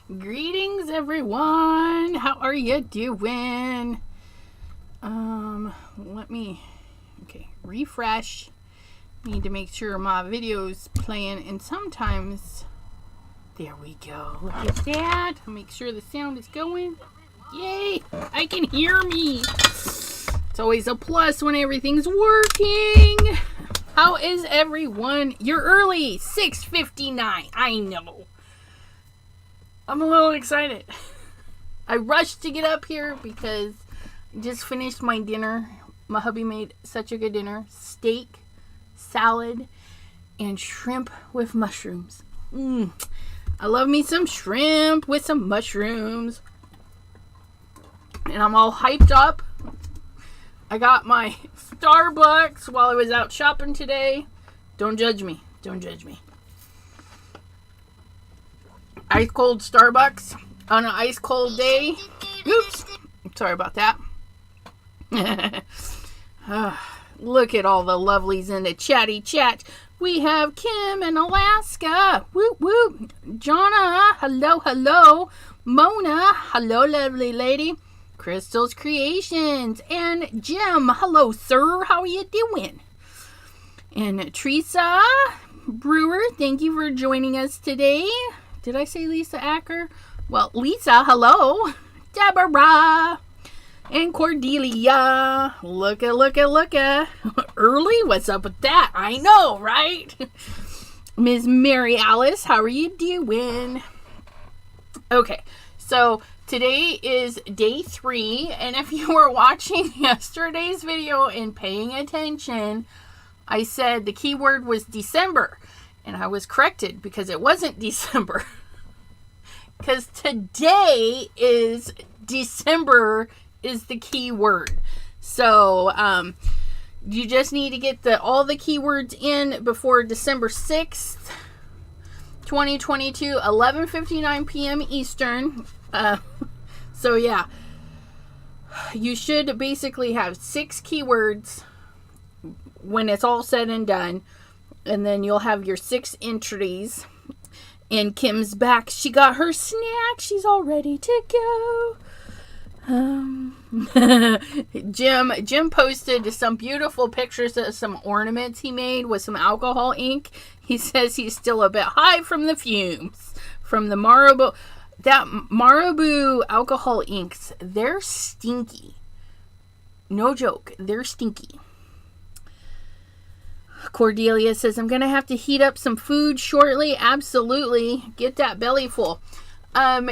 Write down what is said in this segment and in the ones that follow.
Greetings, everyone. How are you doing? Let me, refresh. Need to make sure my video's playing, and sometimes, there we go. Look at that. Make sure the sound is going. Yay! I can hear me. It's always a plus when everything's working. How is everyone? You're early. 6:59. I know. I'm a little excited. I rushed to get up here because I just finished my dinner. My hubby made such a good dinner. Steak, salad, and shrimp with mushrooms. I love me some shrimp with some mushrooms. And I'm all hyped up. I got my Starbucks while I was out shopping today. Don't judge me. Don't judge me. Ice cold Starbucks on an ice cold day. Oops. Sorry about that. Look at all the lovelies in the chatty chat. We have Kim in Alaska. Whoop whoop. Jonna. Hello, hello. Mona. Hello, lovely lady. Crystal's Creations. And Jim. Hello, sir. How are you doing? And Teresa Brewer. Thank you for joining us today. Did I say Lisa Acker? Well, Lisa, hello. Deborah. And Cordelia. Look at. Early? What's up with that? I know, right? Ms. Mary Alice, how are you doing? Okay, so today is day 3. And if you were watching yesterday's video and paying attention, I said the keyword was December. And I was corrected because it wasn't December. Because today is December is the key word. So you just need to get all the keywords in before December 6th, 2022, 11:59 p.m. Eastern. So yeah, you should basically have 6 keywords when it's all said and done. And then you'll have your 6 entries. And Kim's back. She got her snack. She's all ready to go. Jim posted some beautiful pictures of some ornaments he made with some alcohol ink. He says he's still a bit high from the fumes. From the Marabou. That Marabou alcohol inks, they're stinky. No joke. They're stinky. Cordelia says, I'm going to have to heat up some food shortly. Absolutely. Get that belly full.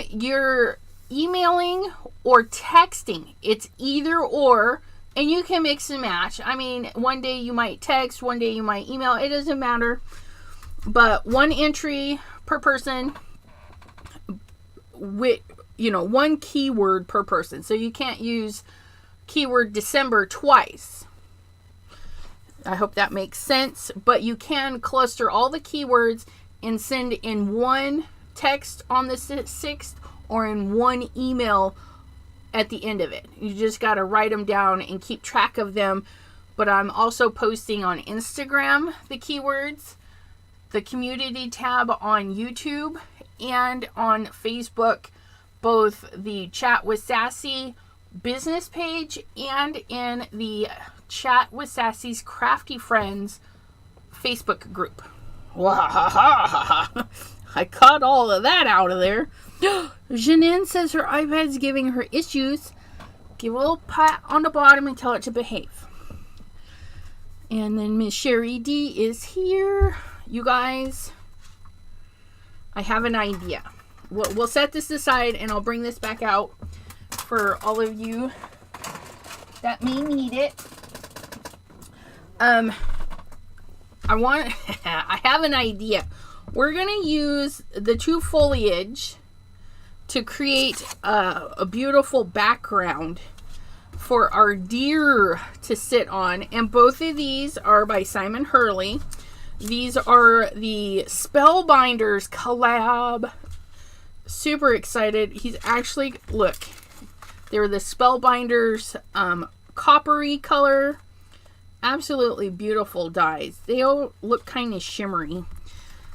You're emailing or texting. It's either or, and you can mix and match. I mean, one day you might text, one day you might email. It doesn't matter. But 1 entry per person with, 1 keyword per person. So you can't use keyword December twice. I hope that makes sense, but you can cluster all the keywords and send in 1 text on the 6th or in 1 email at the end of it. You just got to write them down and keep track of them. But I'm also posting on Instagram the keywords, the community tab on YouTube, and on Facebook, both the Chat with Sassy business page and in the Chat with Sassy's Crafty Friends Facebook group. I cut all of that out of there. Janine says her iPad's giving her issues. Give a little pat on the bottom and tell it to behave. And then Miss Sherry D is here. You guys, I have an idea. We'll set this aside and I'll bring this back out for all of you that may need it. I have an idea. We're going to use the 2 foliage to create a beautiful background for our deer to sit on. And both of these are by Simon Hurley. These are the Spellbinders collab. Super excited. He's actually, look, they're the Spellbinders coppery color. Absolutely beautiful dyes. They all look kind of shimmery.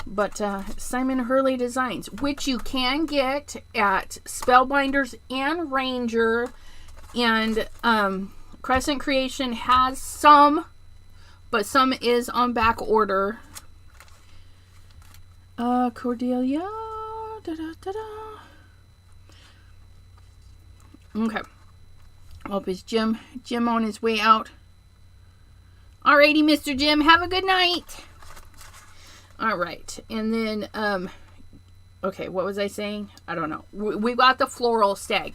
But Simon Hurley Designs, which you can get at Spellbinders and Ranger, and Crescent Creation has some, but some is on back order. Cordelia. Okay. Hope it's Jim on his way out. Alrighty, Mr. Jim, have a good night. Alright, and then, okay, what was I saying? I don't know. We got the floral stag,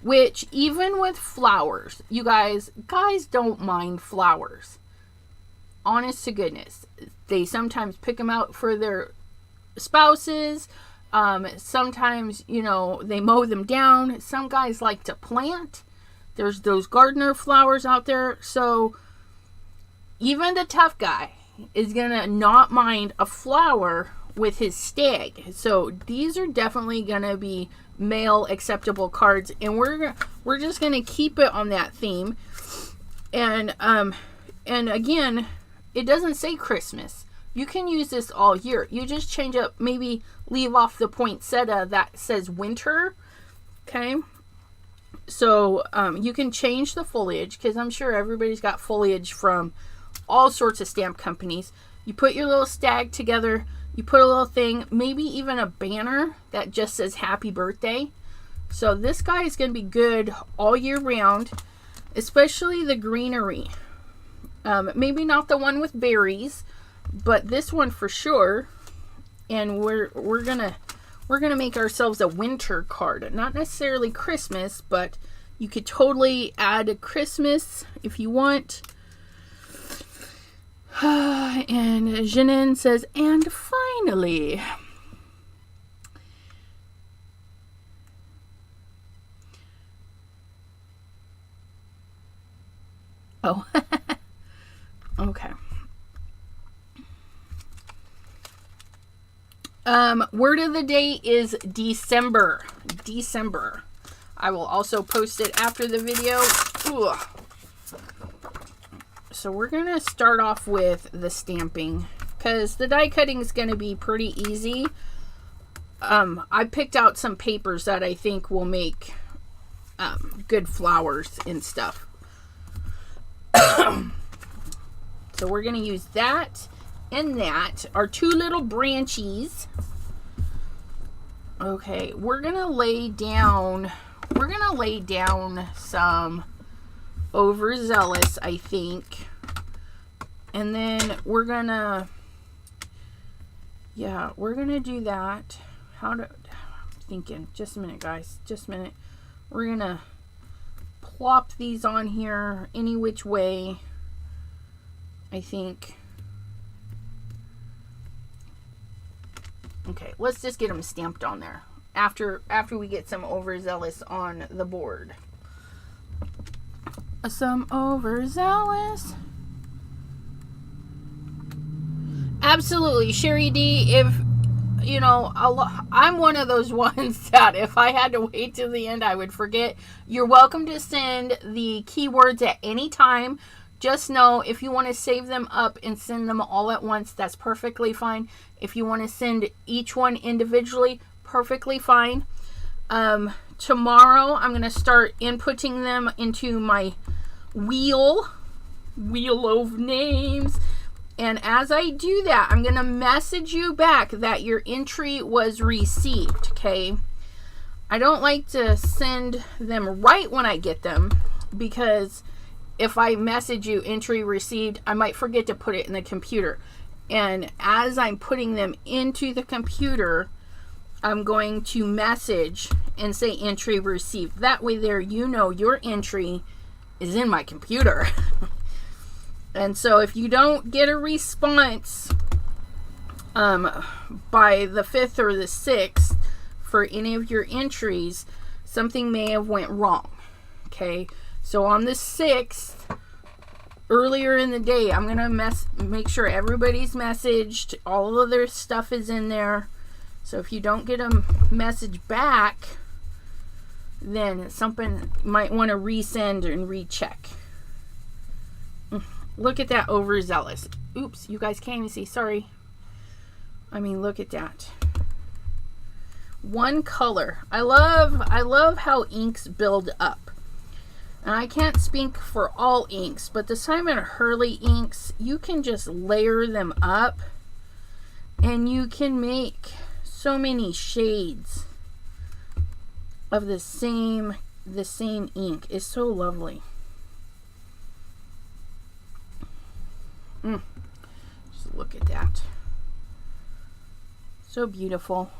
which even with flowers, you guys don't mind flowers. Honest to goodness. They sometimes pick them out for their spouses. Sometimes, you know, they mow them down. Some guys like to plant. There's those gardener flowers out there. So even the tough guy is gonna not mind a flower with his stag. So these are definitely gonna be male acceptable cards, and we're just gonna keep it on that theme. And again, it doesn't say Christmas. You can use this all year. You just change up, maybe leave off the poinsettia that says winter. Okay. So you can change the foliage, because I'm sure everybody's got foliage from all sorts of stamp companies. You put your little stag together, you put a little thing, maybe even a banner that just says happy birthday. So this guy is going to be good all year round, especially the greenery. Maybe not the one with berries, but this one for sure. And we're gonna make ourselves a winter card. Not necessarily Christmas, but you could totally add a Christmas if you want. And Jeanine says, and finally. Oh, okay. Word of the day is December. December. I will also post it after the video. Ooh. So we're going to start off with the stamping, because the die cutting is going to be pretty easy. I picked out some papers that I think will make good flowers and stuff. So we're going to use that and that. Our two little branchies. Okay, we're going to lay down some overzealous, I think. And then we're gonna do that. I'm thinking, just a minute, guys, just a minute. We're gonna plop these on here any which way, I think. Okay, let's just get them stamped on there after we get some overzealous on the board. Some overzealous. Absolutely, Sherry D. If you know, I'm one of those ones that if I had to wait till the end, I would forget. You're welcome to send the keywords at any time. Just know if you want to save them up and send them all at once, that's perfectly fine. If you want to send each one individually, perfectly fine. Tomorrow, I'm going to start inputting them into my wheel of names. And as I do that, I'm going to message you back that your entry was received, okay? I don't like to send them right when I get them, because if I message you entry received, I might forget to put it in the computer. And as I'm putting them into the computer, I'm going to message and say entry received. That way there, you know your entry is in my computer. And so if you don't get a response by the 5th or the 6th for any of your entries, something may have went wrong. Okay, so on the 6th, earlier in the day, I'm going to make sure everybody's messaged. All of their stuff is in there. So if you don't get a message back, then something might want to resend and recheck. Look at that overzealous. Oops, you guys can't even see. Sorry. I mean, look at that. One color. I love how inks build up. And I can't speak for all inks, but the Simon Hurley inks, you can just layer them up and you can make so many shades of the same ink. It's so lovely. Just look at that. So beautiful.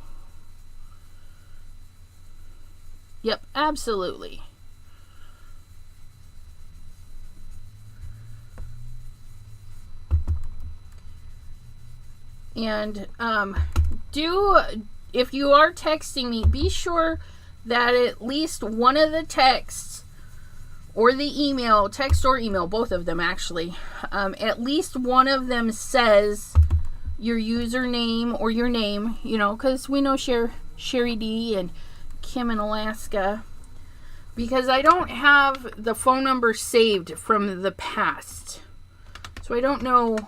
Yep, absolutely. And if you are texting me, be sure that at least one of the texts or the email, text or email, both of them actually, at least one of them says your username or your name, you know, because we know Sherry D and Kim in Alaska, because I don't have the phone number saved from the past, so I don't know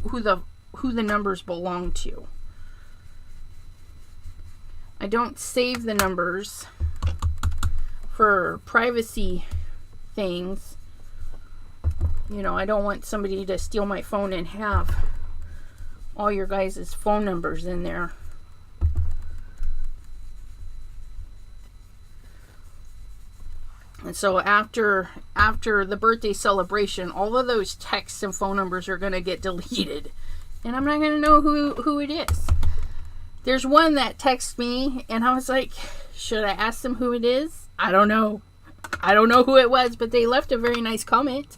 who the numbers belong to. I don't save the numbers for privacy things. You know, I don't want somebody to steal my phone and have all your guys' phone numbers in there. And so after the birthday celebration, all of those texts and phone numbers are going to get deleted. And I'm not going to know who it is. There's one that texted me, and I was like, should I ask them who it is? I don't know. I don't know who it was, but they left a very nice comment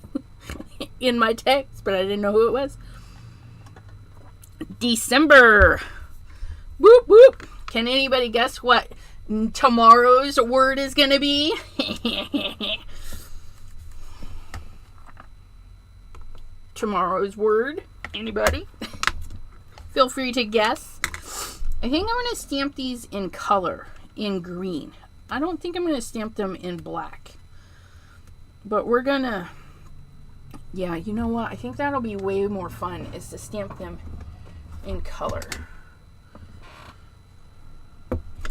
in my text, but I didn't know who it was. December. Whoop, whoop. Can anybody guess what tomorrow's word is going to be? Tomorrow's word. Anybody? Feel free to guess. I think I'm going to stamp these in color, in green. I don't think I'm going to stamp them in black. But we're going to... Yeah, you know what? I think that'll be way more fun, is to stamp them in color.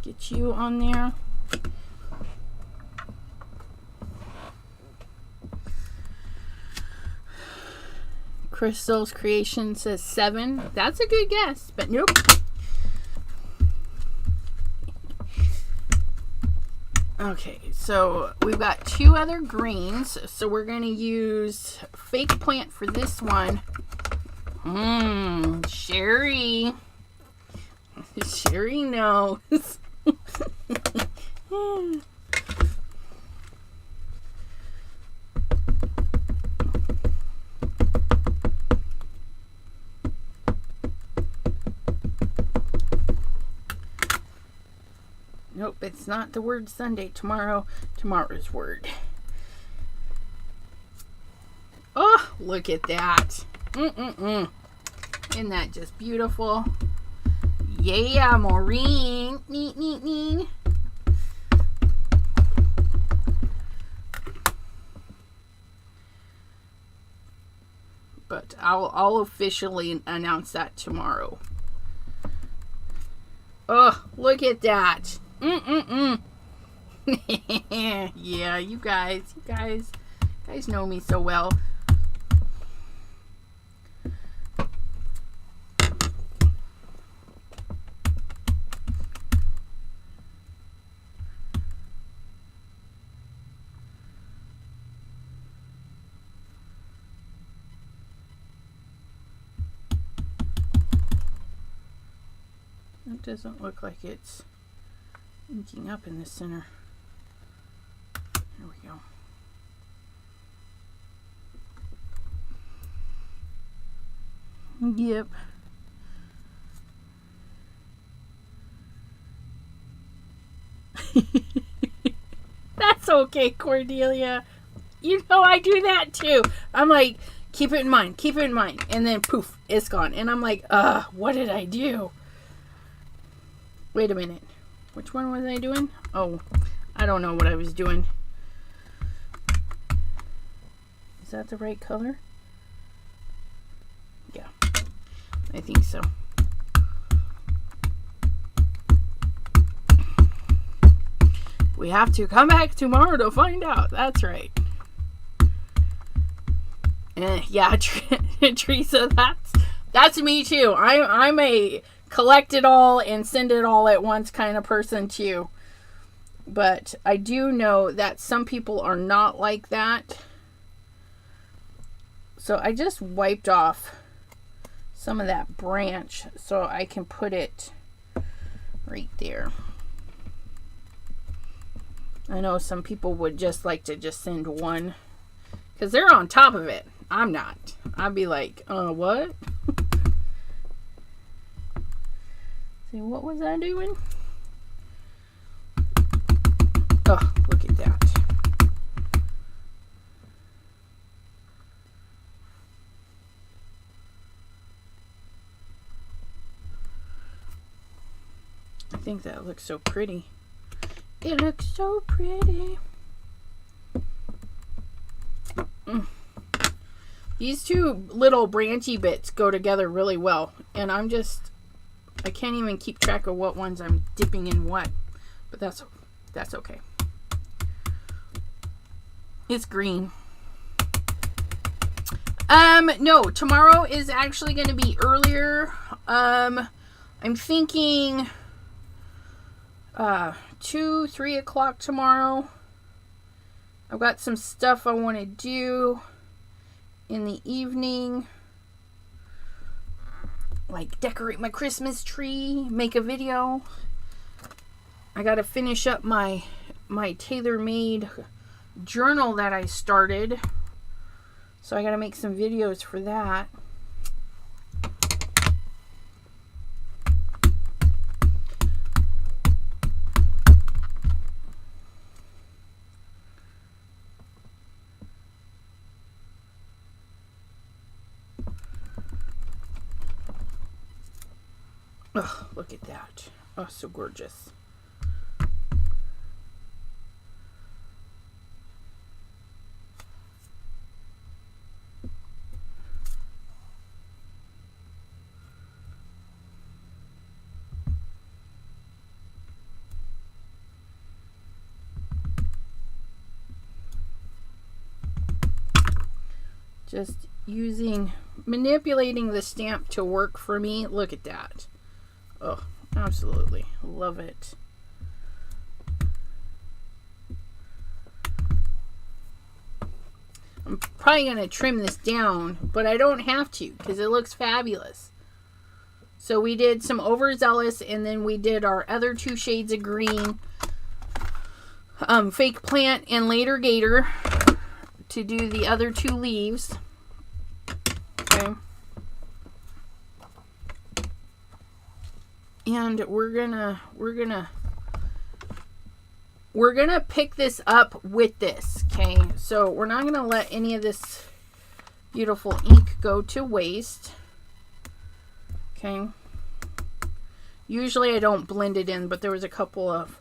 Get you on there. Crystal's Creation says 7. That's a good guess, but nope. Okay, so we've got 2 other greens. So we're going to use Fake Plant for this one. Sherry. Sherry knows. Nope, it's not the word Sunday. Tomorrow's word. Oh, look at that. Isn't that just beautiful? Yeah, Maureen. Neat, neat, neat. But I'll officially announce that tomorrow. Oh, look at that. Yeah, you guys know me so well. It doesn't look like it's inking up in the center. There we go. Yep. That's okay, Cordelia. You know I do that too. I'm like, keep it in mind, and then poof, it's gone. And I'm like, what did I do? Wait a minute. Which one was I doing? Oh, I don't know what I was doing. Is that the right color? Yeah, I think so. We have to come back tomorrow to find out. That's right. Yeah, Teresa, that's me too. I'm a collect it all and send it all at once kind of person too. But I do know that some people are not like that. So I just wiped off some of that branch so I can put it right there. I know some people would just like to just send one because they're on top of it. I'm not. I'd be like, what? See, what was I doing? Oh, look at that. I think that looks so pretty. It looks so pretty. These two little branchy bits go together really well. And I can't even keep track of what ones I'm dipping in what. But that's okay. It's green. No, tomorrow is actually going to be earlier. I'm thinking 2-3 o'clock tomorrow. I've got some stuff I want to do in the evening, like decorate my Christmas tree, make a video. I got to finish up my tailor-made journal that I started, so I got to make some videos for that. Oh, look at that. Oh, so gorgeous. Just manipulating the stamp to work for me. Look at that. Oh, absolutely love it. I'm probably going to trim this down, but I don't have to because it looks fabulous. So we did some overzealous, and then we did our other 2 shades of green, fake plant and later gator, to do the other 2 leaves. Okay. And we're gonna pick this up with this, okay? So we're not gonna let any of this beautiful ink go to waste. Okay. Usually I don't blend it in, but there was a couple of,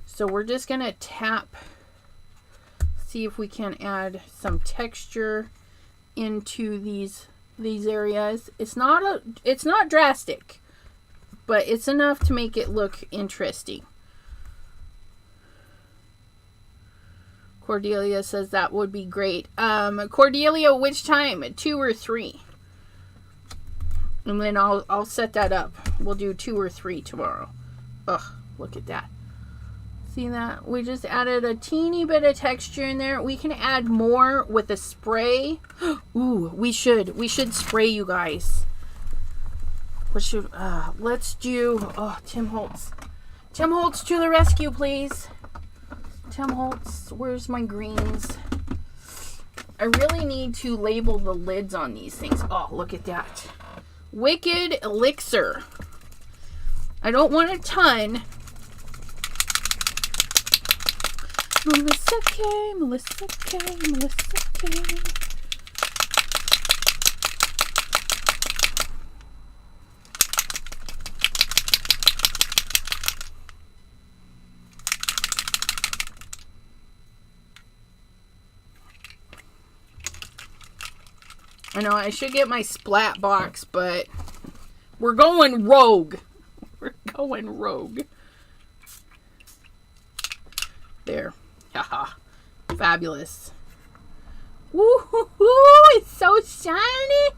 so we're just gonna tap, see if we can add some texture into these areas. It's not drastic, but it's enough to make it look interesting. Cordelia says that would be great. Cordelia, which time? 2 or 3? And then I'll set that up. We'll do 2 or 3 tomorrow. Ugh, look at that. See that? We just added a teeny bit of texture in there. We can add more with a spray. Ooh, we should spray, you guys. Let's do, Tim Holtz. Tim Holtz to the rescue, please. Tim Holtz, where's my greens? I really need to label the lids on these things. Oh, look at that. Wicked Elixir. I don't want a ton. Melissa K, Melissa K, Melissa K. I know I should get my splat box, but we're going rogue. We're going rogue. There. Haha. Fabulous. Woo-hoo-hoo! It's so shiny!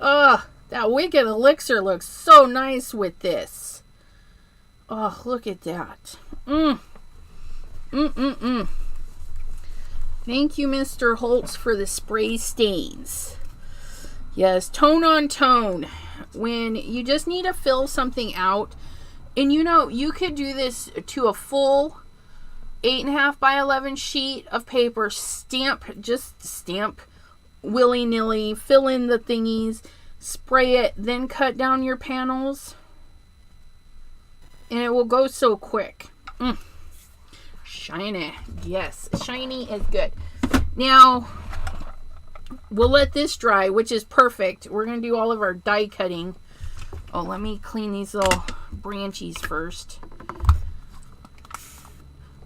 Ugh, that Wicked Elixir looks so nice with this. Oh, look at that. Thank you, Mr. Holtz, for the spray stains. Yes, tone on tone. When you just need to fill something out, and you know, you could do this to a full 8.5 by 11 sheet of paper, just stamp willy-nilly, fill in the thingies, spray it, then cut down your panels, and it will go so quick. Shiny. Yes, shiny is good. Now, we'll let this dry, which is perfect. We're going to do all of our die cutting. Oh, let me clean these little branchies first.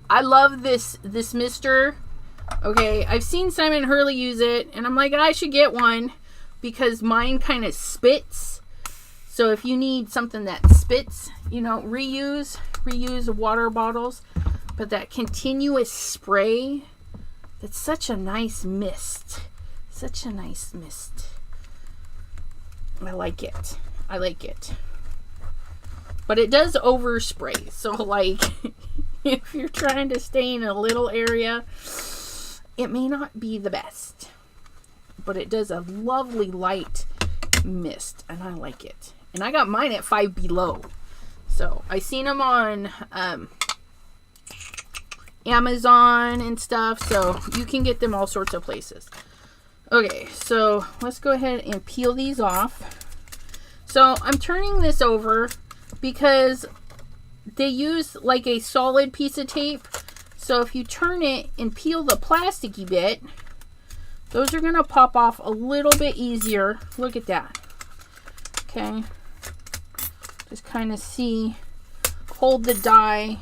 I love this mister. Okay, I've seen Simon Hurley use it, and I'm like, I should get one because mine kind of spits. So if you need something that spits, you know, reuse water bottles. But that continuous spray, that's such a nice mist. Such a nice mist. I like it. I like it. But it does overspray. So like, if you're trying to stay in a little area, it may not be the best. But it does a lovely light mist. And I like it. And I got mine at 5 Below. So I seen them on Amazon and stuff. So you can get them all sorts of places. Okay, so let's go ahead and peel these off. So I'm turning this over because they use like a solid piece of tape. So if you turn it and peel the plasticky bit, those are going to pop off a little bit easier. Look at that. Okay. Just kind of see, hold the die,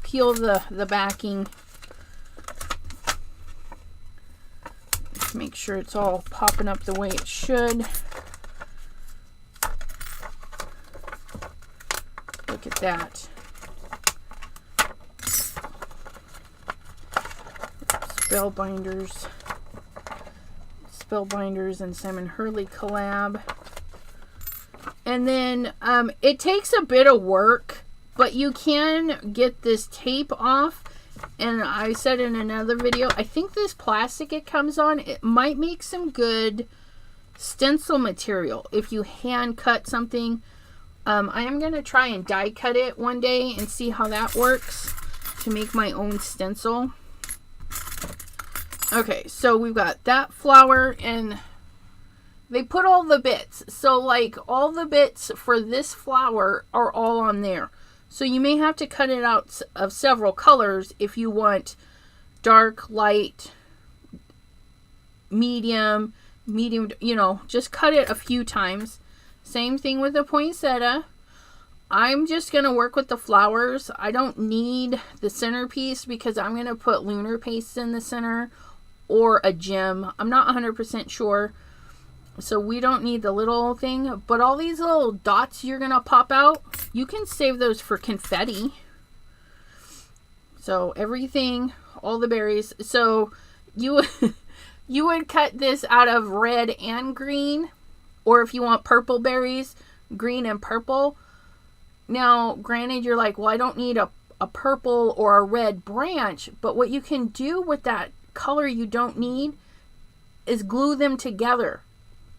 peel the backing. Just make sure it's all popping up the way it should. Look at that. Spellbinders and Simon Hurley collab. And then it takes a bit of work, but you can get this tape off. And I said in another video, I think this plastic it comes on, it might make some good stencil material if you hand cut something. I am going to try and die cut it one day and see how that works to make my own stencil. Okay, so we've got that flower, and they put all the bits. So like all the bits for this flower are all on there. So you may have to cut it out of several colors if you want dark, light, medium, you know, just cut it a few times. Same thing with the poinsettia. I'm just going to work with the flowers. I don't need the centerpiece because I'm going to put lunar paste in the center or a gem. I'm not 100% sure. So we don't need the little thing. But all these little dots you're going to pop out, you can save those for confetti. So everything, all the berries. So you would cut this out of red and green. Or if you want purple berries, green and purple. Now, granted, you're like, well, I don't need a purple or a red branch. But what you can do with that color you don't need is glue them together.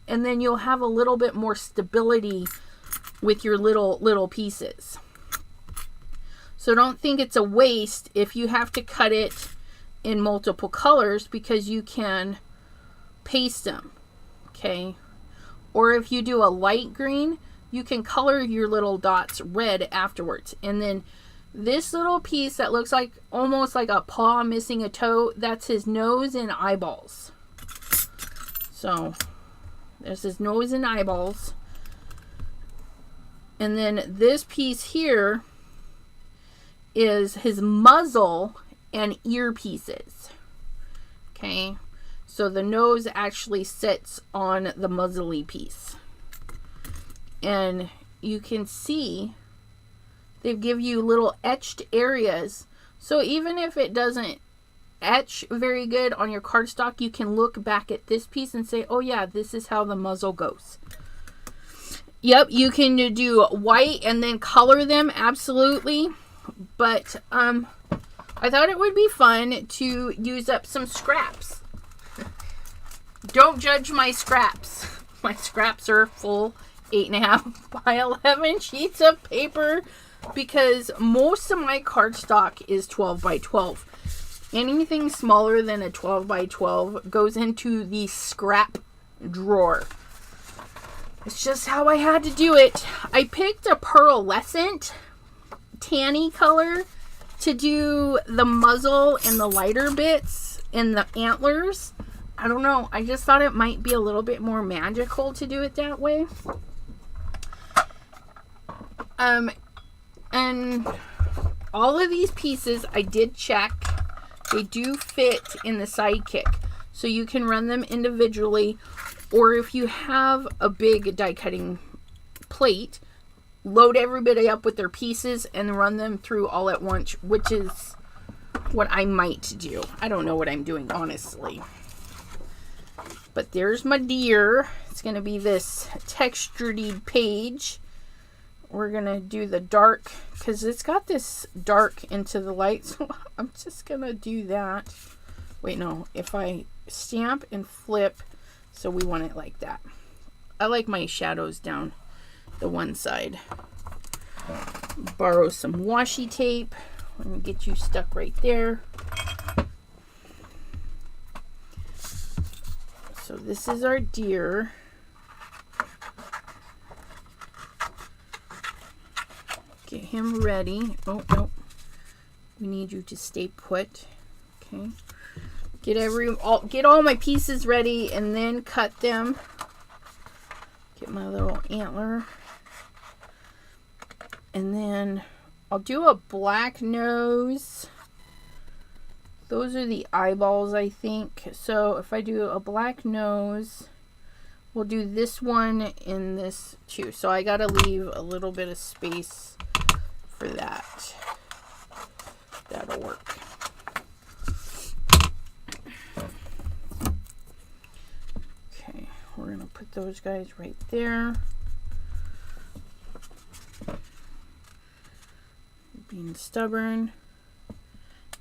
And then you'll have a little bit more stability with your little pieces. So don't think it's a waste if you have to cut it in multiple colors because you can paste them. Okay. Or if you do a light green, you can color your little dots red afterwards. And then this little piece that looks like almost like a paw missing a toe, that's his nose and eyeballs. So there's his nose and eyeballs. And then this piece here is his muzzle and ear pieces. Okay. So the nose actually sits on the muzzly piece. And you can see they give you little etched areas So even if it doesn't etch very good on your cardstock, you can look back at this piece and say, oh yeah, this is how the muzzle goes. Yep, you can do white and then color them, absolutely. But I thought it would be fun to use up some scraps. Don't judge my scraps. My scraps are full 8.5 by 11 sheets of paper because most of my cardstock is 12 by 12. Anything smaller than a 12 by 12 goes into the scrap drawer. It's just how I had to do it. I picked a pearlescent tanny color to do the muzzle and the lighter bits and the antlers. I don't know. I just thought it might be a little bit more magical to do it that way. And all of these pieces I did check. They do fit in the Sidekick. So you can run them individually, or if you have a big die cutting plate, load everybody up with their pieces and run them through all at once, which is what I might do. I don't know what I'm doing, honestly. But there's my deer. It's going to be this textured page. We're going to do the dark, because it's got this dark into the light. So I'm just going to do that. Wait, no. If I stamp and flip, so we want it like that. I like my shadows down the one side. Borrow some washi tape. Let me get you stuck right there. So this is our deer. Get him ready. Oh, no. We need you to stay put. Okay. Get all my pieces ready and then cut them. Get my little antler. And then I'll do a black nose. Those are the eyeballs, I think. So if I do a black nose, we'll do this one and this too. So I gotta leave a little bit of space for that. That'll work. Okay, we're gonna put those guys right there. Being stubborn.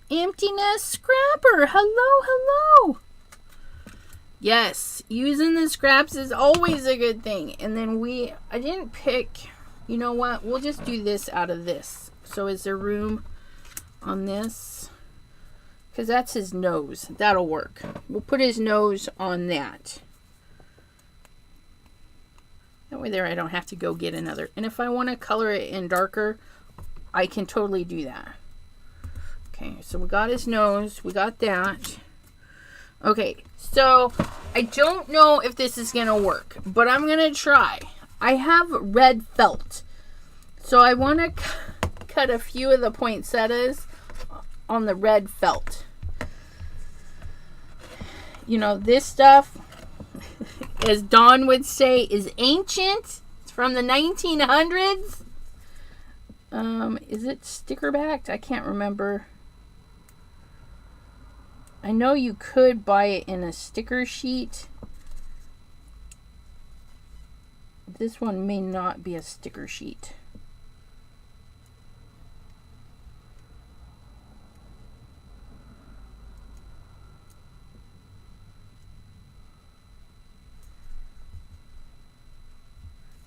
Emptiness scrapper. Hello, hello. Yes, using the scraps is always a good thing. And then I didn't pick, you know what? We'll just do this out of this. So is there room on this? Because that's his nose. That'll work. We'll put his nose on that. That way there I don't have to go get another. And if I want to color it in darker, I can totally do that. Okay, so we got his nose. We got that. Okay, so I don't know if this is going to work, but I'm going to try. I have red felt. So I want to cut a few of the poinsettias on the red felt. You know, this stuff, as Dawn would say, is ancient. It's from the 1900s. Is it sticker backed? I can't remember. I know you could buy it in a sticker sheet. This one may not be a sticker sheet.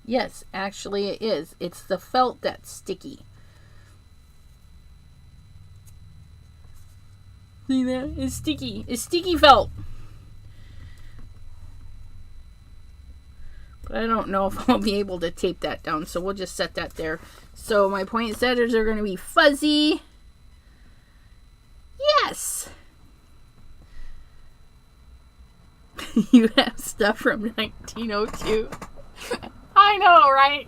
Yes, actually it is. It's the felt that's sticky. See that? It's sticky. It's sticky felt. But I don't know if I'll be able to tape that down, so we'll just set that there. So my poinsettias are going to be fuzzy. Yes! You have stuff from 1902. I know, right?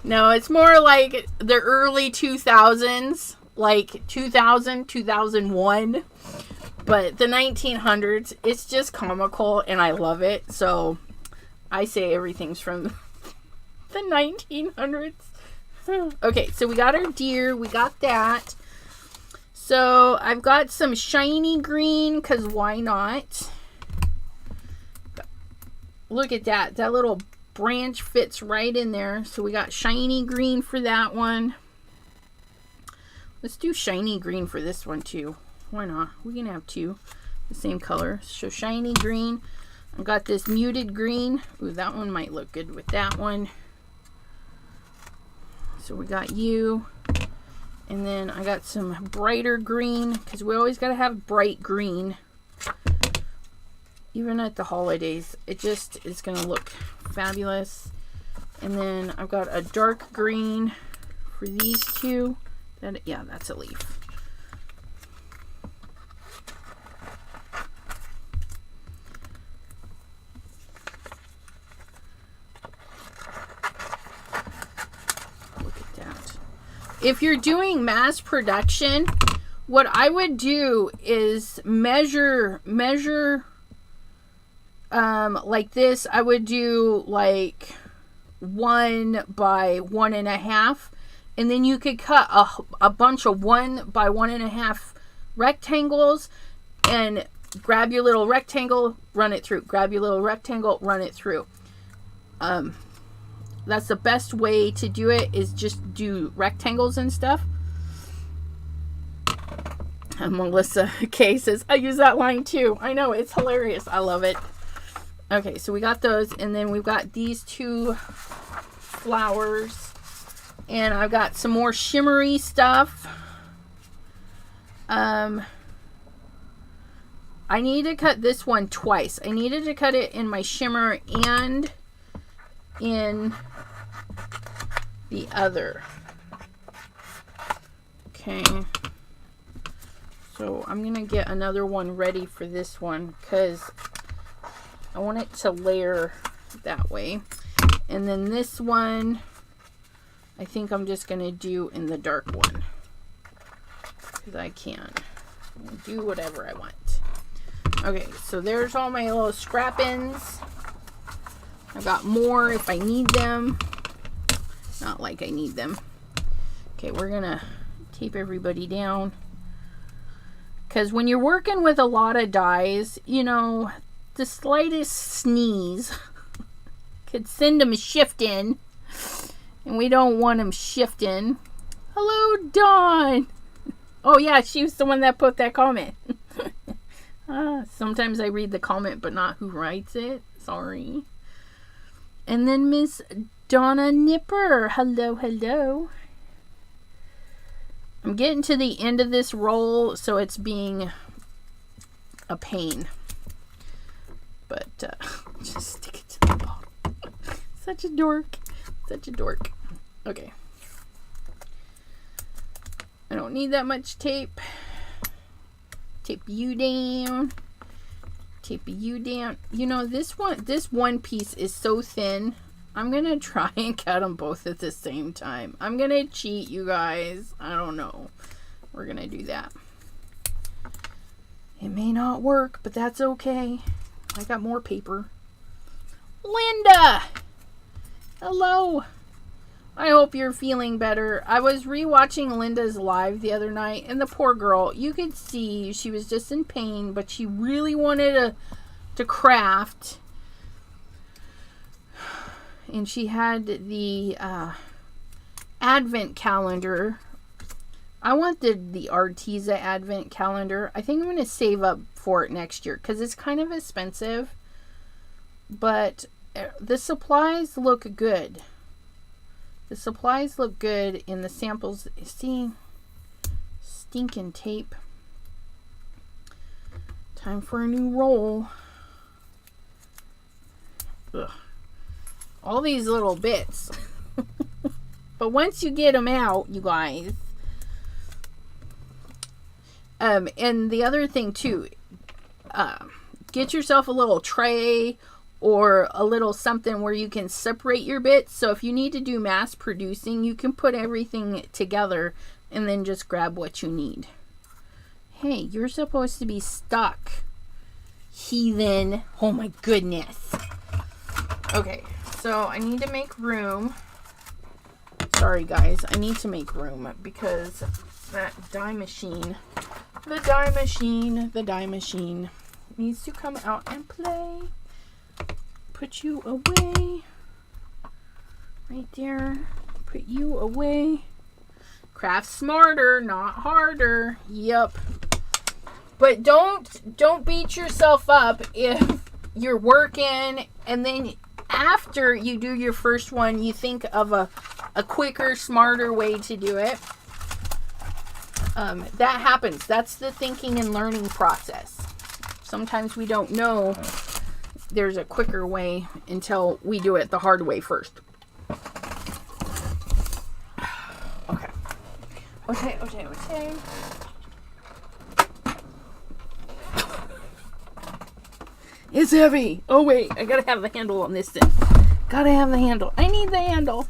No, it's more like the early 2000s, like 2000, 2001. But the 1900s, it's just comical and I love it. So I say everything's from the 1900s. Okay, so we got our deer. We got that. So I've got some shiny green, because why not? Look at that. That little branch fits right in there. So we got shiny green for that one. Let's do shiny green for this one too. Why not? We can have two the same color. So shiny green. I've got this muted green. Ooh, that one might look good with that one. So we got you. And then I got some brighter green, because we always got to have bright green. Even at the holidays, it just is going to look fabulous. And then I've got a dark green for these two. Yeah, that's a leaf. Look at that. If you're doing mass production, what I would do is measure like this. I would do like 1 by 1.5, and then you could cut a bunch of 1 by 1.5 rectangles and grab your little rectangle, run it through, grab your little rectangle, run it through. That's the best way to do it, is just do rectangles and stuff. And Melissa K says, I use that line too. I know, it's hilarious. I love it. Okay, so we got those, and then we've got these two flowers, and I've got some more shimmery stuff. I need to cut this one twice. I needed to cut it in my shimmer and in the other. Okay. So I'm going to get another one ready for this one, because I want it to layer that way. And then this one, I think I'm just going to do in the dark one, because I can do whatever I want. Okay, so there's all my little scrap-ins. I've got more if I need them. Not like I need them. Okay, we're going to tape everybody down. Because when you're working with a lot of dies, you know, the slightest sneeze could send them shifting, and we don't want them shifting. Hello, Dawn. Oh yeah, she was the one that put that comment. Sometimes I read the comment but not who writes it. Sorry. And then Miss Donna Nipper. Hello, hello. I'm getting to the end of this roll, so it's being a pain. But just stick it to the bottle. Such a dork. Such a dork. Okay. I don't need that much tape. Tape you down. Tape you down. You know, this one piece is so thin. I'm going to try and cut them both at the same time. I'm going to cheat, you guys. I don't know. We're going to do that. It may not work, but that's okay. I got more paper. Linda! Hello. I hope you're feeling better. I was rewatching Linda's live the other night, and the poor girl, you could see she was just in pain, but she really wanted to craft. And she had the advent calendar. I wanted the Arteza advent calendar. I think I'm going to save up for it next year, because it's kind of expensive. But the supplies look good. The supplies look good in the samples. See? Stinking tape. Time for a new roll. Ugh. All these little bits. But once you get them out, you guys. And the other thing too, get yourself a little tray or a little something where you can separate your bits. So if you need to do mass producing, you can put everything together and then just grab what you need. Hey, you're supposed to be stuck, heathen. Oh my goodness. Okay, so I need to make room. Sorry guys, I need to make room because that die machine, the die machine needs to come out and play. Put you away. Right there. Put you away. Craft smarter, not harder. Yep. But don't beat yourself up if you're working and then after you do your first one, you think of a quicker, smarter way to do it. That happens. That's the thinking and learning process. Sometimes we don't know there's a quicker way until we do it the hard way first. Okay. It's heavy. Oh wait, I gotta have the handle on this thing. Gotta have the handle. I need the handle.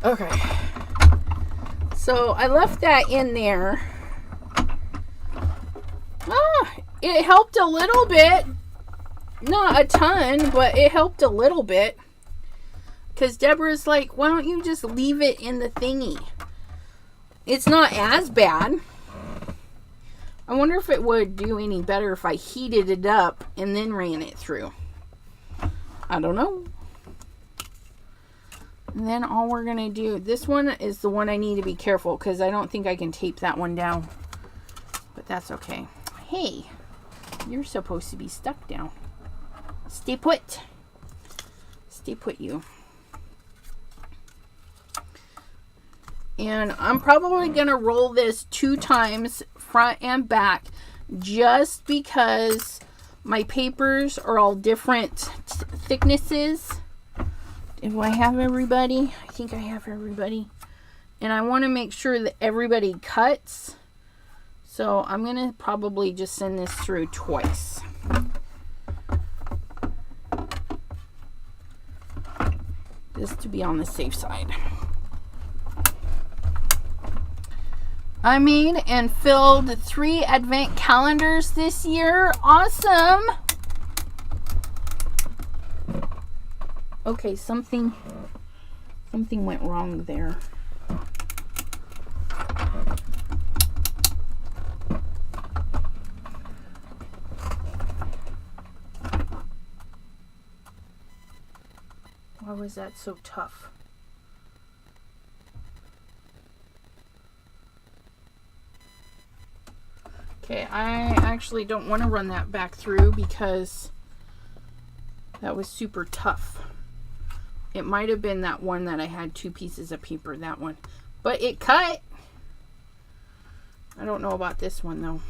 Okay. So I left that in there. It helped a little bit. Not a ton, but it helped a little bit. Because Deborah's like, why don't you just leave it in the thingy? It's not as bad. I wonder if it would do any better if I heated it up and then ran it through. I don't know. And then all we're going to do, this one is the one I need to be careful because I don't think I can tape that one down. But that's okay. Hey, you're supposed to be stuck down. Stay put. Stay put, you. And I'm probably going to roll this 2 times, front and back, just because my papers are all different thicknesses. Do I have everybody? I think I have everybody. And I want to make sure that everybody cuts. So I'm going to probably just send this through twice. Just to be on the safe side. I made and filled 3 advent calendars this year. Awesome. Okay, something went wrong there. Why was that so tough? Okay, I actually don't want to run that back through because that was super tough. It might have been that one that I had 2 pieces of paper, that one. But it cut. I don't know about this one though.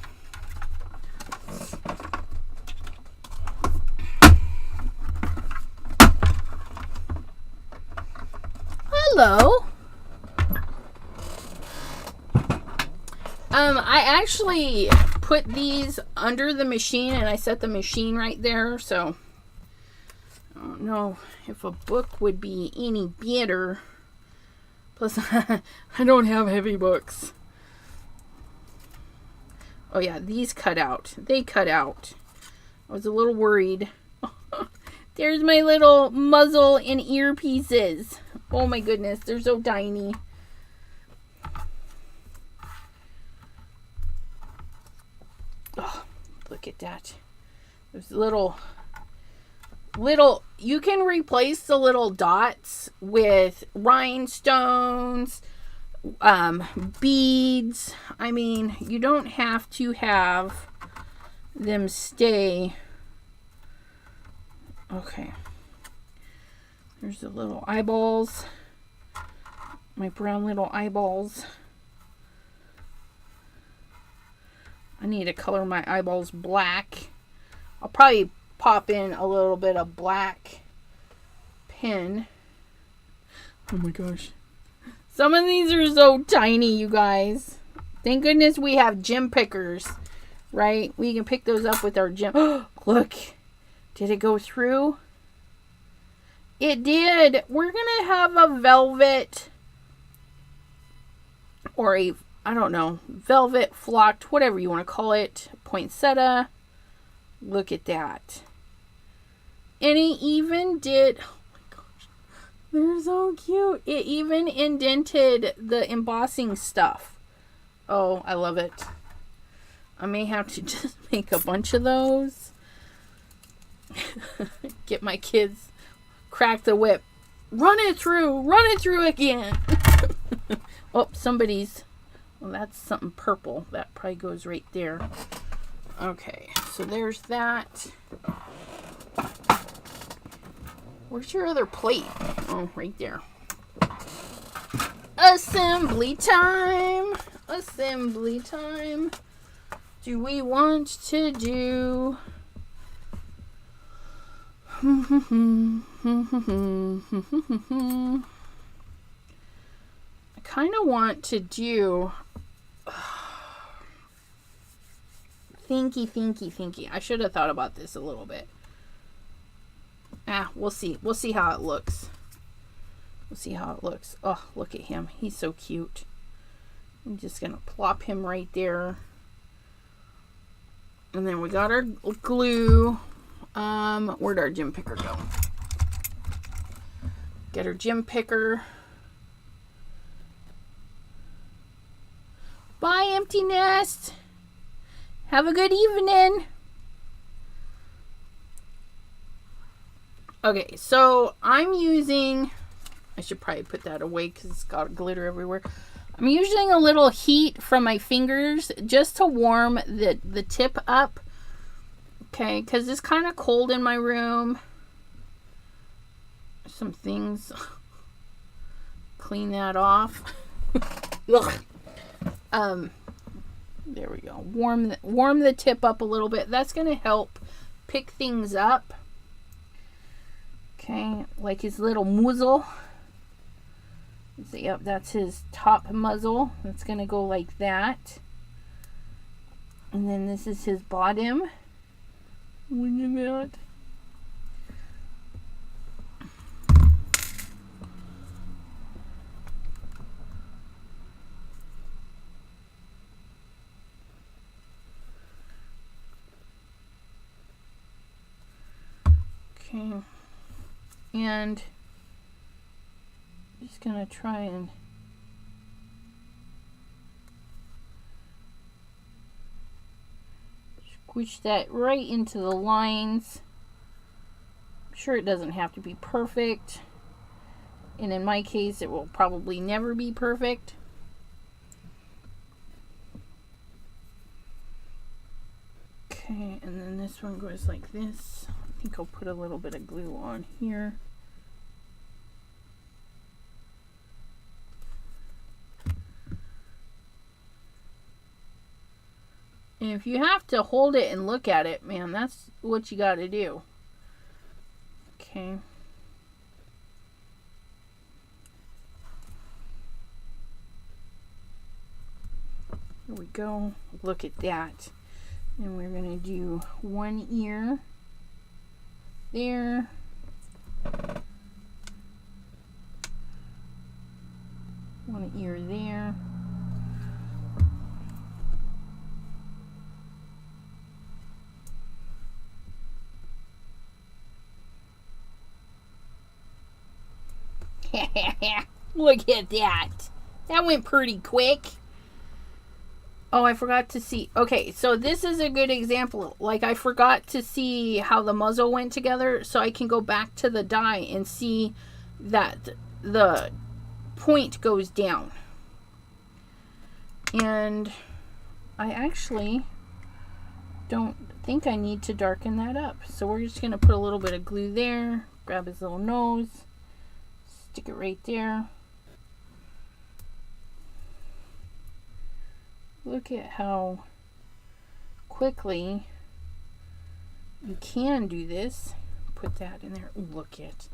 Hello. I actually put these under the machine and I set the machine right there, so I don't know if a book would be any better. Plus, I don't have heavy books. Oh yeah, these cut out. They cut out. I was a little worried. There's my little muzzle and earpieces. Oh my goodness, they're so tiny. Oh, look at that. There's little, you can replace the little dots with rhinestones, beads. I mean, you don't have to have them stay. Okay. There's the little eyeballs. My brown little eyeballs. I need to color my eyeballs black. I'll probably pop in a little bit of black pen. Oh my gosh. Some of these are so tiny, you guys. Thank goodness we have gem pickers, right? We can pick those up with our gem. Look. Did it go through? It did. We're going to have a velvet or a, I don't know, velvet flocked, whatever you want to call it, poinsettia. Look at that. And it even did, oh my gosh, They're so cute. It even indented the embossing stuff. Oh, I love it. I may have to just make a bunch of those. Get my kids, crack the whip. Run it through again. Oh, somebody's, well, that's something purple. That probably goes right there. Okay, so there's that. Where's your other plate? Oh, right there. Assembly time. Assembly time. Do we want to do... I kind of want to do... Thinky. I should have thought about this a little bit. We'll see. We'll see how it looks. Oh, look at him. He's so cute. I'm just going to plop him right there. And then we got our glue. Where'd our gem picker go? Get our gem picker. Bye, empty nest. Have a good evening. Okay, so I'm using... I should probably put that away because it's got glitter everywhere. I'm using a little heat from my fingers just to warm the tip up. Okay, because it's kind of cold in my room. Some things. Clean that off. There we go. Warm the tip up a little bit. That's going to help pick things up. Okay, like his little muzzle. So, yep, that's his top muzzle. It's going to go like that. And then this is his bottom. Look at that. Okay. And I'm just going to try and squish that right into the lines. I'm sure it doesn't have to be perfect. And in my case, it will probably never be perfect. Okay, and then this one goes like this. I think I'll put a little bit of glue on here. And if you have to hold it and look at it, man, that's what you got to do. Okay. Here we go. Look at that. And we're going to do one ear there. One ear there. Look at that. That went pretty quick. Oh, I forgot to see. Okay, so this is a good example. Like, I forgot to see how the muzzle went together, so I can go back to the die and see that the point goes down. And I actually don't think I need to darken that up. So we're just going to put a little bit of glue there, grab his little nose, stick it right there. Look at how quickly you can do this. Put that in there. Look at.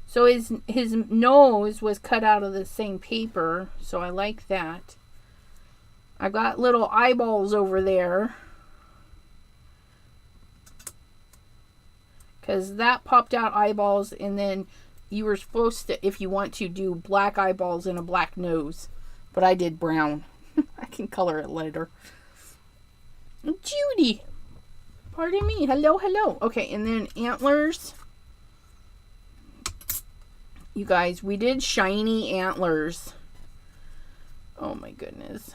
So his nose was cut out of the same paper, so I like that. I got little eyeballs over there, because that popped out eyeballs, and then you were supposed to, if you want to, do black eyeballs and a black nose, but I did brown. I can color it later. Judy! Pardon me. Hello, hello. Okay, and then antlers. You guys, we did shiny antlers. Oh my goodness.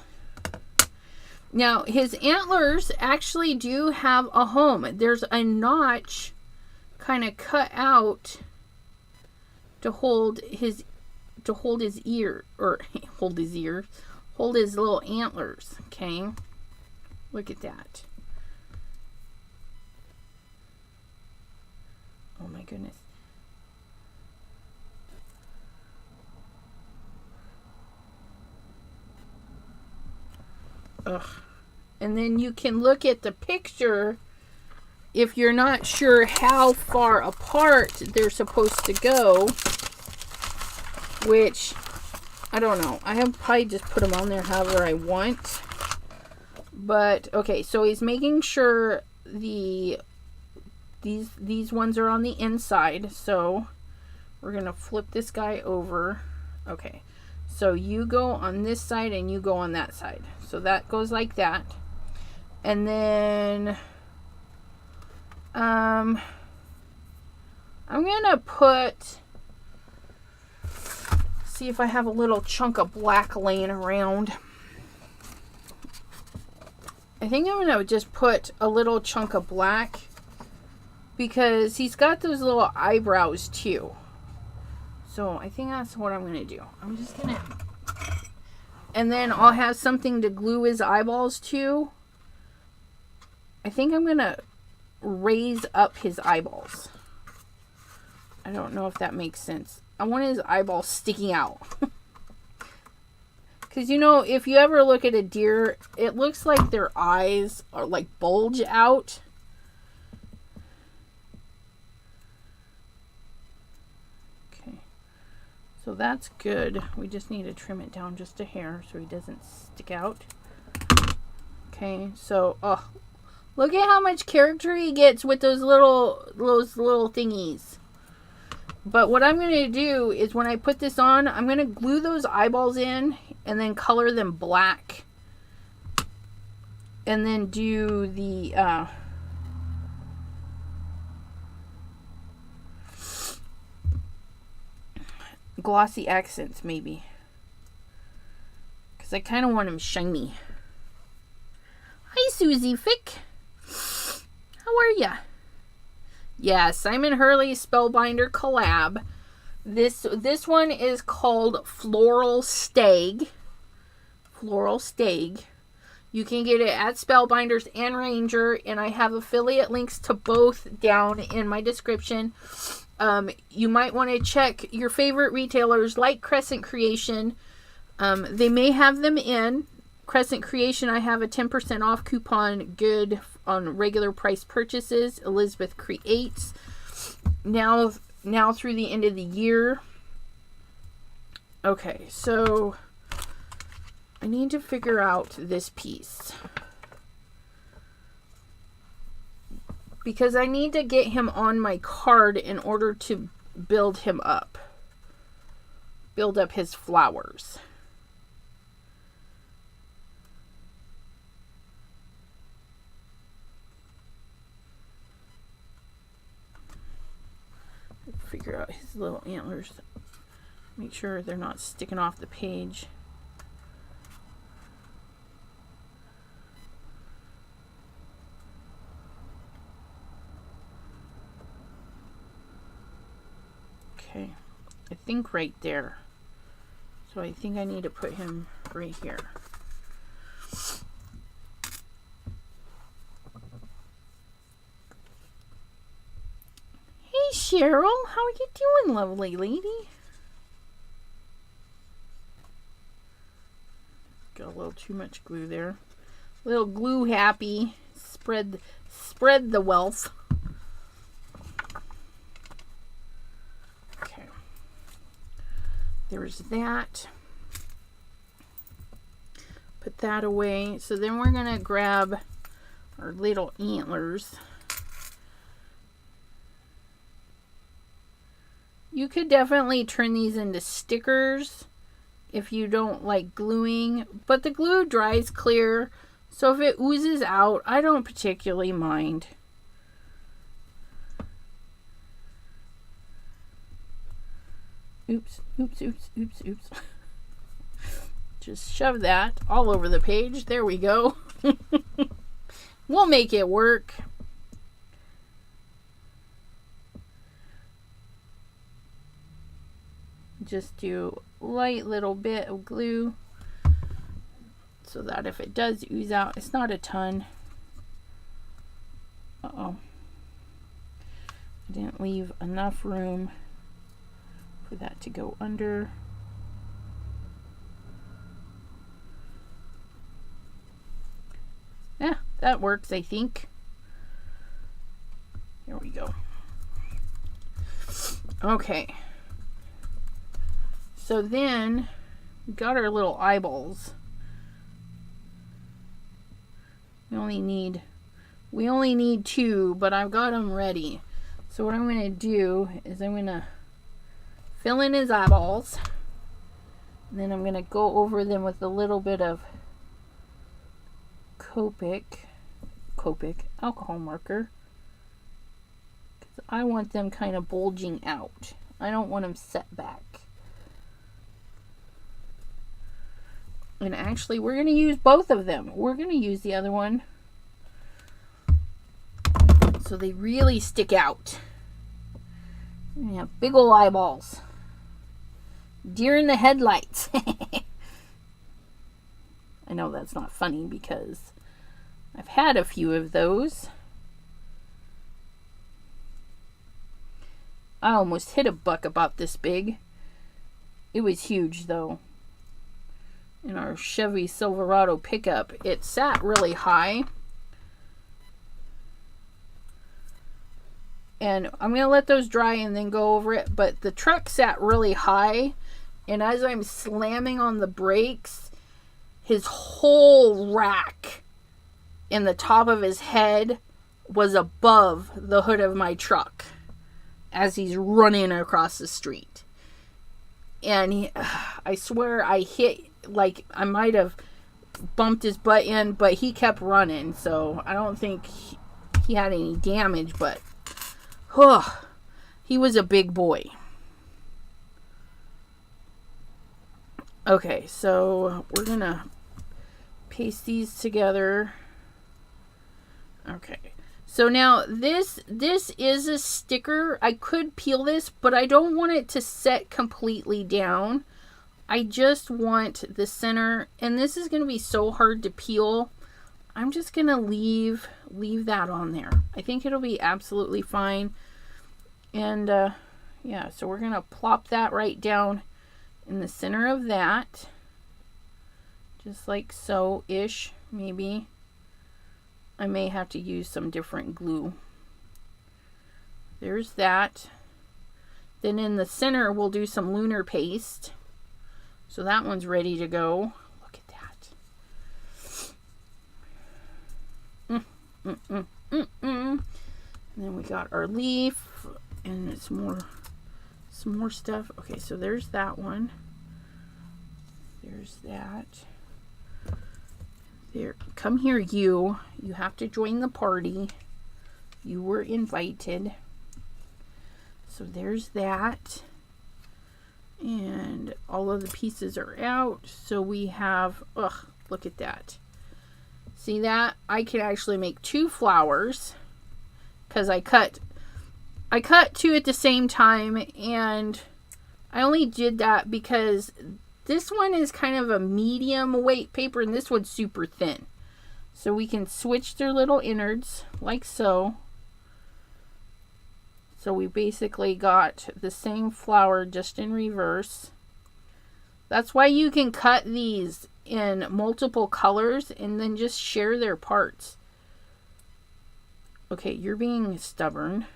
Now, his antlers actually do have a home. There's a notch kind of cut out to hold his ear, or hold his little antlers. Okay, look at that. Oh my goodness. Ugh. And then you can look at the picture if you're not sure how far apart they're supposed to go, which I don't know. I have probably just put them on there however I want. But okay, so he's making sure these ones are on the inside. So we're gonna flip this guy over. Okay, so you go on this side and you go on that side. So that goes like that. And then I'm gonna see if I have a little chunk of black laying around. I think I'm gonna just put a little chunk of black because he's got those little eyebrows too. So I think that's what I'm gonna do. I'm just gonna, and then I'll have something to glue his eyeballs to. I think I'm gonna raise up his eyeballs. I don't know if that makes sense. I want his eyeballs sticking out. Because, you know, if you ever look at a deer, it looks like their eyes are like bulge out. Okay. So that's good. We just need to trim it down just a hair so he doesn't stick out. Okay. So, look at how much character he gets with those little thingies. But what I'm going to do is when I put this on, I'm going to glue those eyeballs in and then color them black. And then do the glossy accents maybe. Because I kind of want them shiny. Hi, Susie Fick. How are ya? Yeah, Simon Hurley Spellbinder collab. This one is called Floral Stag. Floral Stag. You can get it at Spellbinders and Ranger, and I have affiliate links to both down in my description. You might want to check your favorite retailers like Crescent Creation. They may have them in Crescent Creation. I have a 10% off coupon good on regular price purchases. Elizabeth Creates. Now through the end of the year. Okay, so I need to figure out this piece. Because I need to get him on my card in order to build him up. Build up his flowers. Figure out his little antlers. Make sure they're not sticking off the page. Okay, I think right there. So I think I need to put him right here. Hey Cheryl, how are you doing, lovely lady? Got a little too much glue there. A little glue happy. Spread the wealth. Okay. There's that. Put that away. So then we're gonna grab our little antlers. You could definitely turn these into stickers if you don't like gluing, but the glue dries clear, so if it oozes out, I don't particularly mind. Oops. Just shove that all over the page. There we go. We'll make it work. Just do a light little bit of glue so that if it does ooze out, it's not a ton. Uh-oh. I didn't leave enough room for that to go under. Yeah, that works, I think. Here we go. Okay. So then we got our little eyeballs. We only need 2, but I've got them ready. So what I'm going to do is I'm going to fill in his eyeballs. And then I'm going to go over them with a little bit of Copic alcohol marker. Because I want them kind of bulging out. I don't want them set back. And actually, we're going to use both of them. We're going to use the other one so they really stick out. We have big ol' eyeballs. Deer in the headlights. I know that's not funny because I've had a few of those. I almost hit a buck about this big. It was huge though. In our Chevy Silverado pickup, it sat really high. And I'm going to let those dry and then go over it. But the truck sat really high. And as I'm slamming on the brakes, his whole rack in the top of his head was above the hood of my truck as he's running across the street. And I swear I hit, like I might have bumped his butt in, but he kept running. So I don't think he had any damage, but he was a big boy. Okay, so we're going to paste these together. Okay. So now this is a sticker. I could peel this, but I don't want it to set completely down. I just want the center, and this is going to be so hard to peel. I'm just going to leave that on there. I think it'll be absolutely fine. And yeah, so we're going to plop that right down in the center of that. Just like so-ish, maybe. I may have to use some different glue. There's that. Then in the center, we'll do some lunar paste. So that one's ready to go. Look at that. And then we got our leaf. And it's some more stuff. Okay, so there's that one. There's that. There, come here, you. You have to join the party. You were invited. So there's that. And all of the pieces are out. So we have, look at that. See that? I can actually make 2 flowers because I cut 2 at the same time, and I only did that because this one is kind of a medium weight paper and this one's super thin. So we can switch their little innards like so. So we basically got the same flower just in reverse. That's why you can cut these in multiple colors and then just share their parts. Okay, you're being stubborn.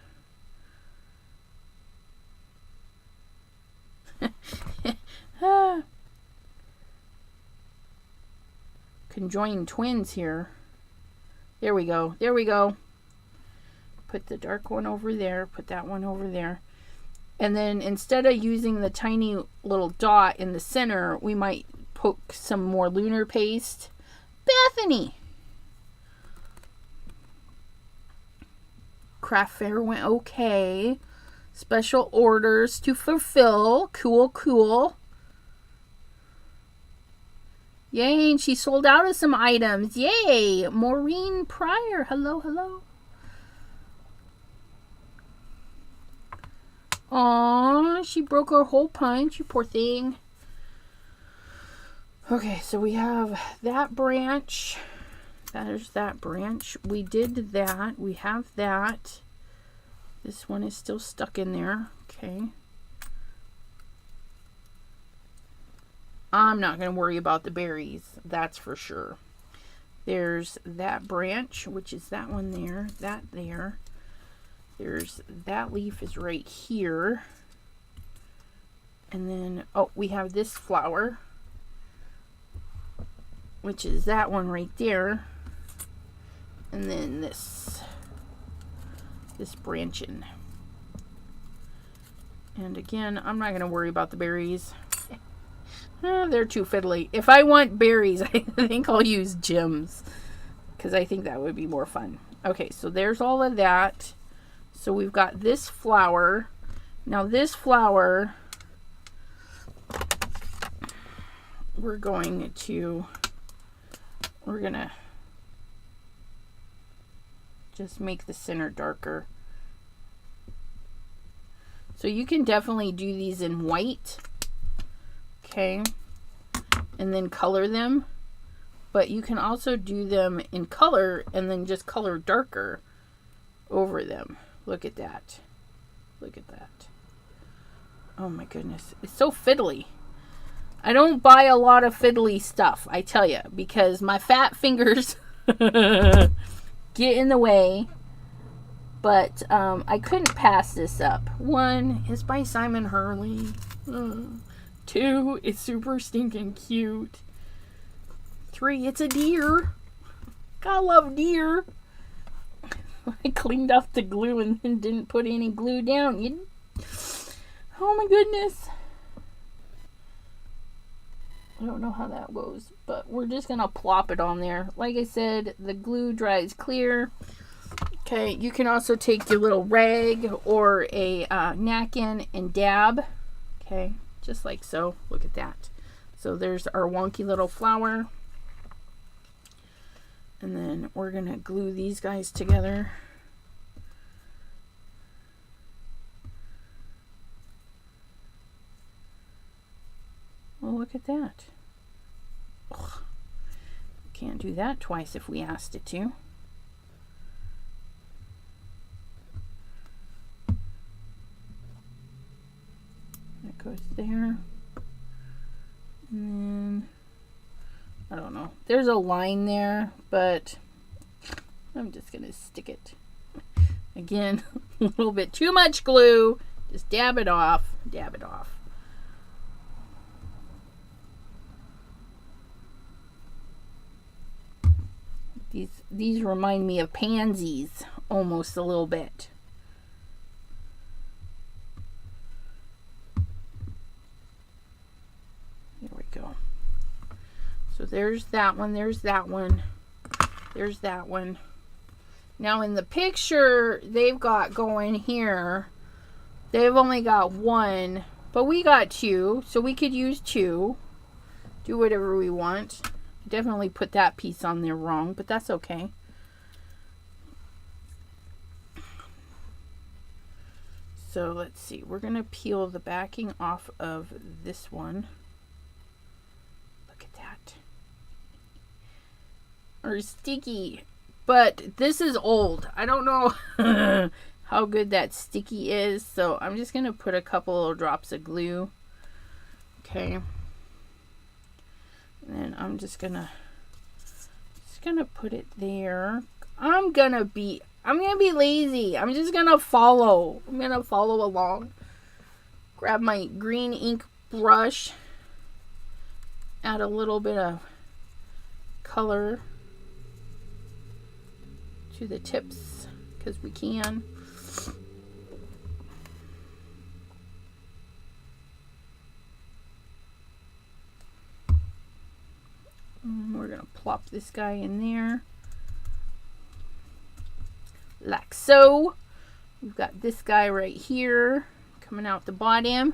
Conjoined twins here. There we go. There we go. Put the dark one over there. Put that one over there. And then instead of using the tiny little dot in the center, we might poke some more lunar paste. Bethany! Craft fair went okay. Special orders to fulfill. Cool, cool. Yay, and she sold out of some items. Yay! Maureen Pryor. Hello, hello. Aw, she broke her whole punch, you poor thing. Okay, so we have that branch. There's that branch. We did that. We have that. This one is still stuck in there. Okay. I'm not going to worry about the berries. That's for sure. There's that branch, which is that one there. That there. There's that leaf is right here. And then, oh, we have this flower, which is that one right there. And then this branching. And again, I'm not going to worry about the berries. They're too fiddly. If I want berries, I think I'll use gems, because I think that would be more fun. Okay, so there's all of that. So we've got this flower. Now this flower, we're gonna just make the center darker. So you can definitely do these in white, okay, and then color them, but you can also do them in color and then just color darker over them. Look at that. Look at that. Oh my goodness. It's so fiddly. I don't buy a lot of fiddly stuff, I tell you, because my fat fingers get in the way. But I couldn't pass this up. 1 is by Simon Hurley. 2, it's super stinking cute. 3, it's a deer. Gotta love deer. I cleaned off the glue and then didn't put any glue down. Oh my goodness. I don't know how that goes, but we're just gonna plop it on there. Like I said, the glue dries clear. Okay, you can also take your little rag or a napkin and dab. Okay, just like so. Look at that. So there's our wonky little flower. And then we're going to glue these guys together. Well, look at that. Ugh. Can't do that twice if we asked it to. That goes there. And then I don't know. There's a line there, but I'm just going to stick it. Again, a little bit too much glue. Just dab it off. Dab it off. These remind me of pansies almost a little bit. There we go. So there's that one, there's that one, there's that one. Now in the picture they've got going here, they've only got 1, but we got 2, so we could use 2. Do whatever we want. Definitely put that piece on there wrong, but that's okay. So let's see, we're going to peel the backing off of this one. Look at that. Or sticky, but this is old. I don't know how good that sticky is, so I'm just going to put a couple little drops of glue. Okay. And then I'm just gonna put it there. I'm gonna be lazy. I'm just gonna follow. I'm gonna follow along. Grab my green ink brush. Add a little bit of color to the tips because we can. And we're gonna plop this guy in there like so. We've got this guy right here coming out the bottom.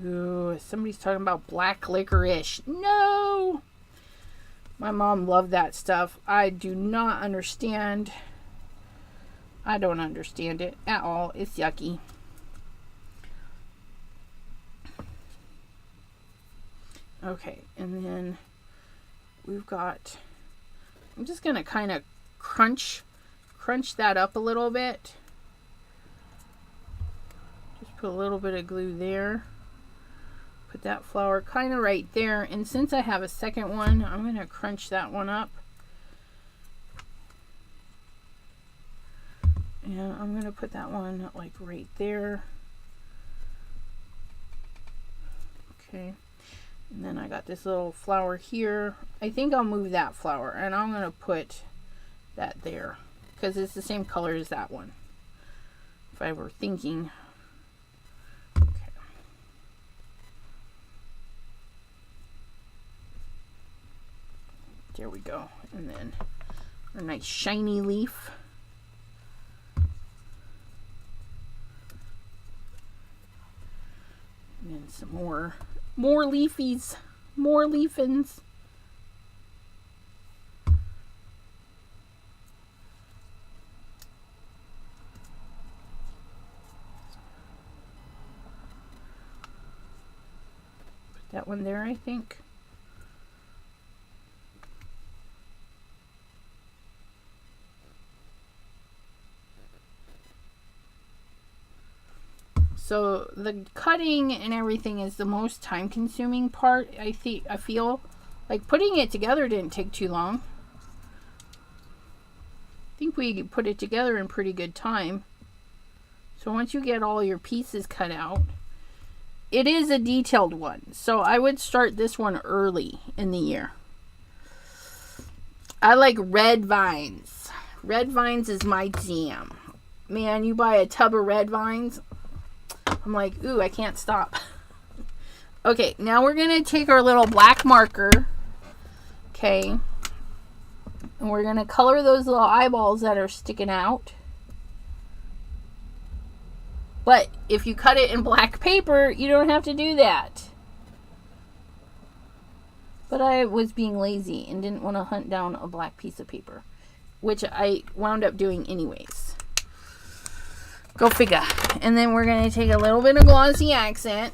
Ooh, somebody's talking about black licorice. No! My mom loved that stuff. I do not understand. I don't understand it at all. It's yucky. Okay, and then we've got, I'm just going to kind of crunch that up a little bit. Just put a little bit of glue there. Put that flower kind of right there. And since I have a second one, I'm going to crunch that one up. And I'm going to put that one like right there. Okay. And then I got this little flower here. I think I'll move that flower and I'm going to put that there because it's the same color as that one. If I were thinking. Okay. There we go. And then a nice shiny leaf. And then some more leafies, more leafins. Put that one there, I think. So the cutting and everything is the most time consuming part. I feel like putting it together didn't take too long. I think we put it together in pretty good time. So once you get all your pieces cut out, it is a detailed one. So I would start this one early in the year. I like red vines. Red vines is my jam. Man, you buy a tub of red vines, I'm like, ooh, I can't stop. Okay, now we're going to take our little black marker. Okay. And we're going to color those little eyeballs that are sticking out. But if you cut it in black paper, you don't have to do that. But I was being lazy and didn't want to hunt down a black piece of paper, which I wound up doing anyways. Go figure. And then we're going to take a little bit of glossy accent.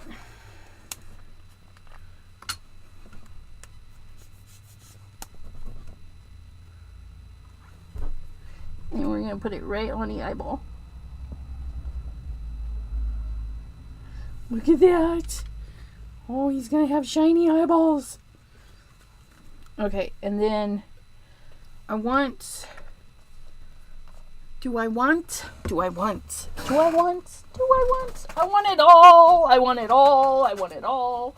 And we're going to put it right on the eyeball. Look at that. Oh, he's going to have shiny eyeballs. Okay, and then I want it all. I want it all.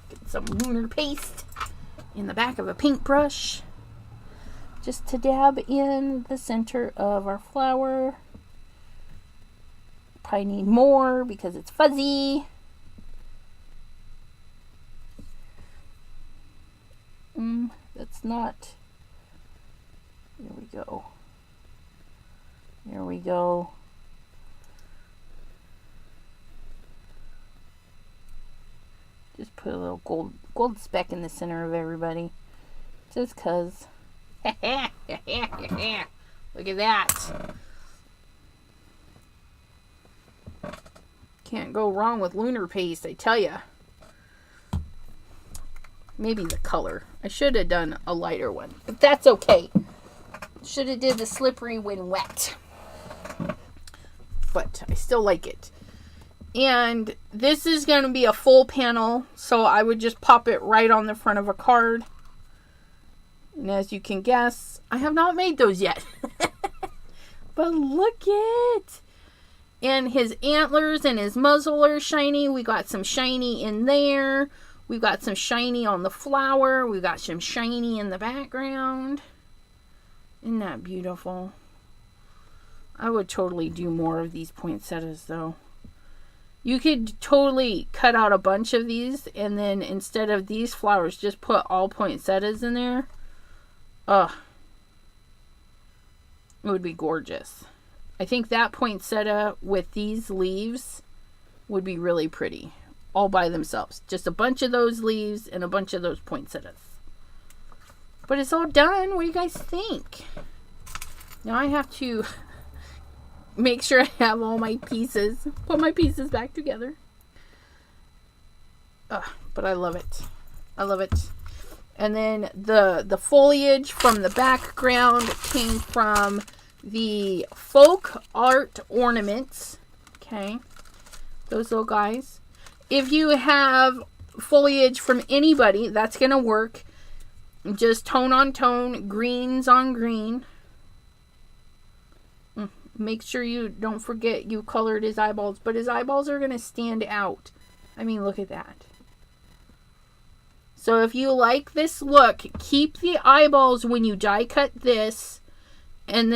Get some lunar paste in the back of a paintbrush. Just to dab in the center of our flower. Probably need more because it's fuzzy. That's not. There we go. There we go. Just put a little gold speck in the center of everybody. Just cause. Look at that. Can't go wrong with lunar paste, I tell ya. Maybe the color. I should have done a lighter one, but that's okay. Should have did the slippery when wet. But I still like it. And this is going to be a full panel, so I would just pop it right on the front of a card. And as you can guess, I have not made those yet. But look it. And his antlers and his muzzle are shiny. We got some shiny in there. We've got some shiny on the flower. We've got some shiny in the background. Isn't that beautiful? I would totally do more of these poinsettias though. You could totally cut out a bunch of these and then instead of these flowers, just put all poinsettias in there. Ugh. It would be gorgeous. I think that poinsettia with these leaves would be really pretty. All by themselves. Just a bunch of those leaves and a bunch of those poinsettias. But it's all done. What do you guys think? Now I have to make sure I have all my pieces. Put my pieces back together. But I love it. I love it. And then the foliage from the background came from the folk art ornaments. Okay. Those little guys. If you have foliage from anybody, that's going to work. Just tone on tone, greens on green. Make sure you don't forget you colored his eyeballs. But his eyeballs are going to stand out. I mean, look at that. So if you like this look, keep the eyeballs when you die cut this. And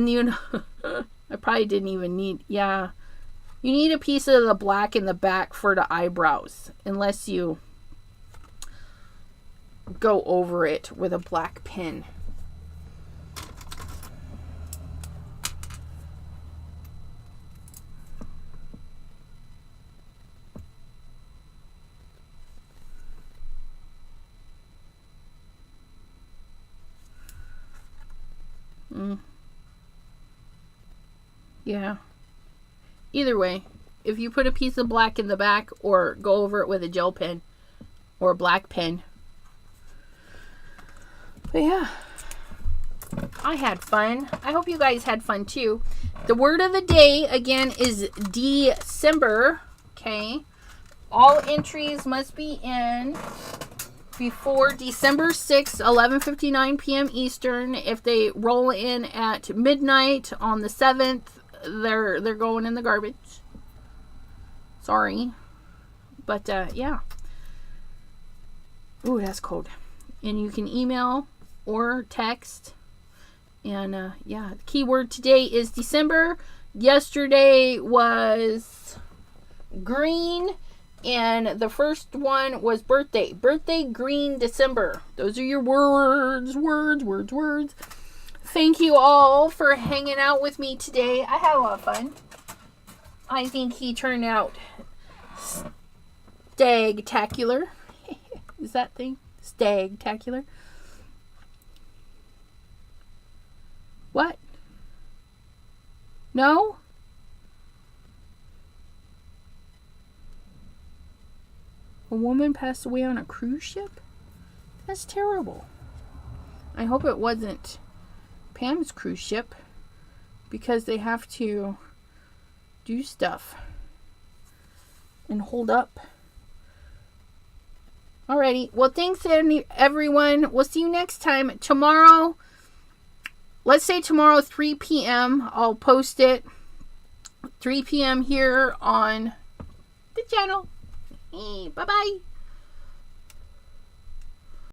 you know, I probably didn't even need, yeah. You need a piece of the black in the back for the eyebrows. Unless you go over it with a black pen. Yeah. Either way, if you put a piece of black in the back or go over it with a gel pen or a black pen. But yeah, I had fun. I hope you guys had fun too. The word of the day again is December. Okay. All entries must be in before December 6th, 11:59 p.m. Eastern. If they roll in at midnight on the 7th, they're going in the garbage. Sorry. But yeah. Ooh, that's cold. And you can email or text. And yeah, the keyword today is December. Yesterday was green. And the first one was birthday. Birthday, green, December. Those are your words. Words. Thank you all for hanging out with me today. I had a lot of fun. I think he turned out stagtacular. Is that thing? Stagtacular. What? No? A woman passed away on a cruise ship? That's terrible. I hope it wasn't Pam's cruise ship, because they have to do stuff and hold up. Alrighty. Well, thanks everyone. We'll see you next time. Tomorrow, let's say tomorrow 3 p.m. I'll post it. 3 p.m. here on the channel. Bye-bye.